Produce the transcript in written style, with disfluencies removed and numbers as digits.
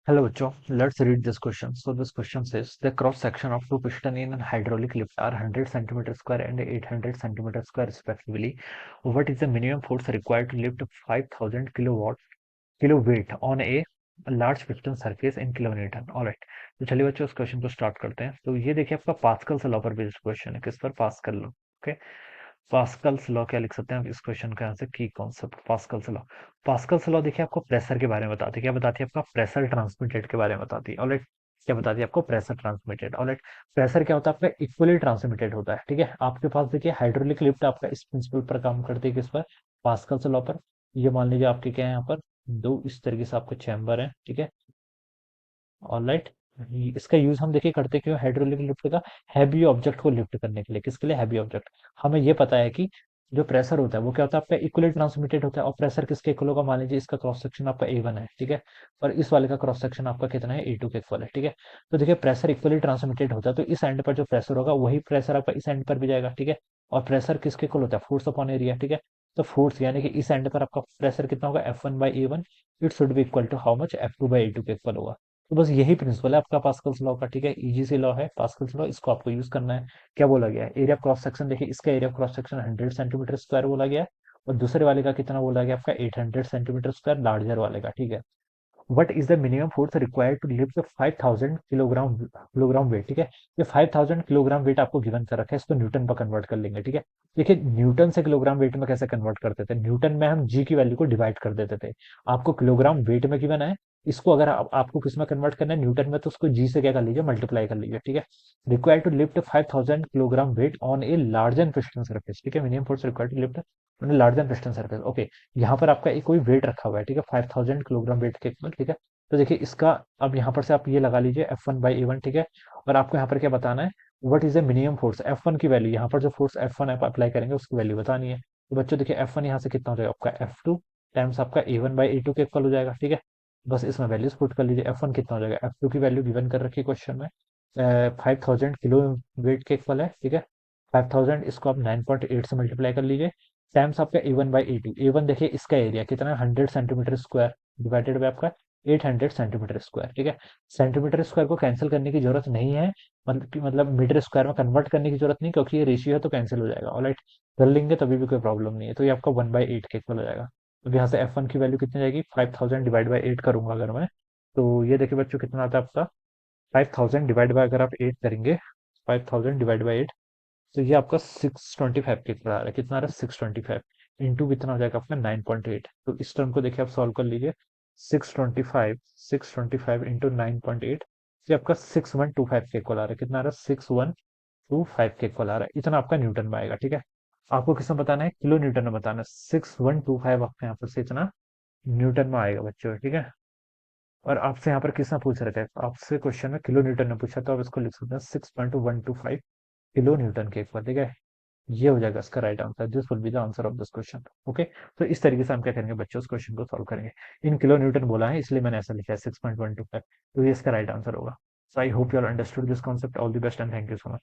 Hello, Joe. Let's read this question. So this question says the cross section of two piston in an hydraulic lift are 100 centimeter square and 800 centimeter square respectively. What is the minimum force required to lift 5000 kilo weight on a large piston surface in kilonewton? Alright, तो चलिए बच्चों इस question को start करते हैं। तो ये देखिए आपका पास्कल से लॉ पर बेस्ड क्वेश्चन है। किस पर? Pascal law. Okay, Pascal's law क्या लिख सकते हैं आप इस क्वेश्चन का आंसर? की concept Pascal's law. Pascal's law देखिए आपको प्रेशर के बारे में बताती है। क्या बताती है? आपका प्रेशर ट्रांसमिटेड के बारे में बताती है। ऑलराइट, क्या बताती है आपको? Pressure transmitted. ऑलराइट, प्रेशर क्या होता है? आपका इक्वली ट्रांसमिटेड होता है। ठीक है, आपके पास देखिए हाइड्रोलिक लिफ्ट आपका इस प्रिंसिपल पर काम करती है। किस पर? पास्कल्स लॉ पर। ये मान लीजिए आपके क्या है यहाँ पर दो इस तरीके से आपके चैम्बर है। ठीक है, ऑलराइट, इसका यूज हम देखिए करते क्यों? हाइड्रोलिक लिफ्ट का हैवी ऑब्जेक्ट को लिफ्ट करने के लिए। किसके लिए? Heavy object. हमें ये पता है कि जो प्रेशर होता है वो क्या होता है? आपका इक्वली ट्रांसमिटेड होता है। और प्रेशर किसके इक्वल होगा? मान लीजिए इसका क्रॉस सेक्शन आपका A1 है। ठीक है, और इस वाले का क्रॉस सेक्शन आपका कितना है? A2 के इक्वल है। ठीक है, तो देखिए प्रेशर इक्वली ट्रांसमिटेड होता है, तो इस एंड पर जो प्रेशर होगा वही प्रेशर आपका इस एंड पर भी जाएगा। ठीक है, और प्रेशर किसके इक्वल होता है? Force upon area. ठीक है, तो फोर्स यानी कि इस एंड पर आपका प्रेशर कितना होगा? F1/A1 it should be equal to how much? F2/A2 के इक्वल होगा। तो बस यही प्रिंसिपल है आपका पास्कल्स लॉ का। ठीक है, इजी सी लॉ है पास्कल्स लॉ, इसको आपको यूज करना है। क्या बोला गया है? एरिया क्रॉस सेक्शन देखिए, इसका area cross section 100 centimetre square बोला गया है, और दूसरे वाले का कितना बोला गया? आपका 800 सेंटीमीटर स्क्वायर, लार्जर वाले का। ठीक है, what is the minimum force required to lift 5000 kilogram weight? ठीक है, ये 5000 किलोग्राम वेट आपको गिवन कर रखा है, इसको न्यूटन पर कन्वर्ट कर लेंगे। ठीक है, देखिए न्यूटन से किलोग्राम वेट में कैसे कन्वर्ट करते थे? न्यूटन में हम जी की वैल्यू को डिवाइड कर देते थे। आपको किलोग्राम वेट में गिवन है, इसको अगर आपको किस में कन्वर्ट करना है? न्यूटन में, तो उसको जी से क्या कर लीजिए? मल्टीप्लाई कर लीजिए। ठीक है, required to lift 5000 kilogram weight on a large end piston surface. ठीक है, minimum force required to lift large end piston surface. Okay, यहाँ पर आपका एक कोई वेट रखा हुआ है। ठीक है, 5000 किलोग्राम वेट के इक्वल। ठीक है, तो देखिए इसका अब यहाँ पर से आप ये लगा लीजिए F1/A1। ठीक है, और आपको यहाँ पर क्या बताना है? What is the minimum force? F1 की वैल्यू, यहाँ पर जो फोर्स F1 आप अप्लाई करेंगे उसकी वैल्यू बतानी है। तो बच्चों देखिए F1 यहाँ से कितना हो जाएगा? आपका F2 टाइम्स आपका A1/A2 के इक्वल हो जाएगा। ठीक है, बस इसमें वैल्यूज पुट कर लीजिए। F1 कितना हो जाएगा? F2 की वैल्यू गिवन कर रखी है क्वेश्चन में, 5000 किलो वेट के इक्वल है। ठीक है, 5000 इसको आप 9.8 से मल्टीप्लाई कर लीजिए, टाइम्स आपका A1/A2। A1 देखिए इसका एरिया कितना है? 100 सेंटीमीटर स्क्वायर, डिवाइडेड बाय आपका 800 सेंटीमीटर स्क्वायर। ठीक है, सेंटीमीटर स्क्वायर को कैंसिल करने की जरूरत नहीं है, मतलब मीटर स्क्वायर में कन्वर्ट करने की जरूरत नहीं, क्योंकि ये रेशियो है तो कैंसिल हो जाएगा। ऑलराइट, कर लेंगे तभी भी कोई प्रॉब्लम नहीं है। तो ये आपका 1/8 के इक्वल हो जाएगा। अब यहाँ से F1 की वैल्यू कितनी जाएगी? 5000 डिवाइड बाई 8 करूंगा अगर मैं, तो ये देखिए बच्चों कितना आता है आपका? 5000 डिवाइड बाय, अगर आप 8 करेंगे, 5000 डिवाइड बाई 8, तो ये आपका 625 के इक्वल आ रहा है। कितना आ रहा है? 625 इंटू कितना हो जाएगा आपका? 9.8। तो इस टर्म को देखिए आप सॉल्व कर लीजिए। 625 इंटू 9.8, ये आपका 6125 के इक्वल आ रहा है। कितना आ रहा है? 6125 के इक्वल आ रहा है। इतना आपका न्यूटन में आएगा। ठीक है, आपको किसमें बताना है? किलो न्यूटन में बताना है। 6125 आपका यहाँ पर से इतना न्यूटन में आएगा बच्चों। ठीक है, और आपसे यहाँ पर किसने पूछ रखा है? आपसे क्वेश्चन में किलो न्यूटन ने पूछा, तो आप इसको लिख सकते हैं 6.125 किलो न्यूटन के इक्वल। ठीक है, ये हो जाएगा इसका right answer. This will be the answer of this question. Okay, तो इस तरीके से हम क्या करेंगे बच्चों? उस क्वेश्चन को सॉल्व करेंगे। इन किलो न्यूटन बोला है इसलिए मैंने ऐसा लिखा है 6.125, तो ये इसका राइट आंसर होगा। So I hope you all understood this concept. All the best and thank you so much.